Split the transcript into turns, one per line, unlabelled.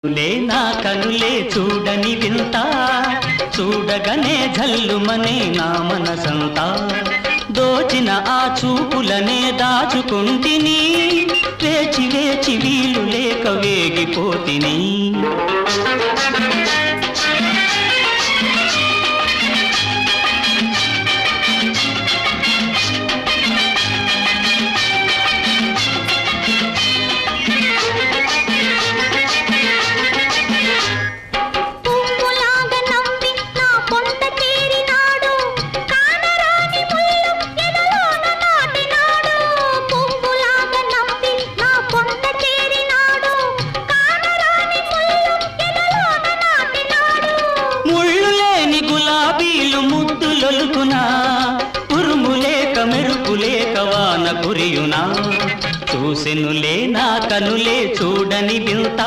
నా కనులే చూడని వింత చూడగనే జల్లుమనే నా మనసంతా దోచిన ఆ చూపులనే దాచుకుంటిని వేచి వేచి వీలు లేక వేగిపోతిని ముద్దులొలుకునా ఉరుములేక మెరుపులేక వాన కురియునా చూసెనులే నా కనులే చూడని వింత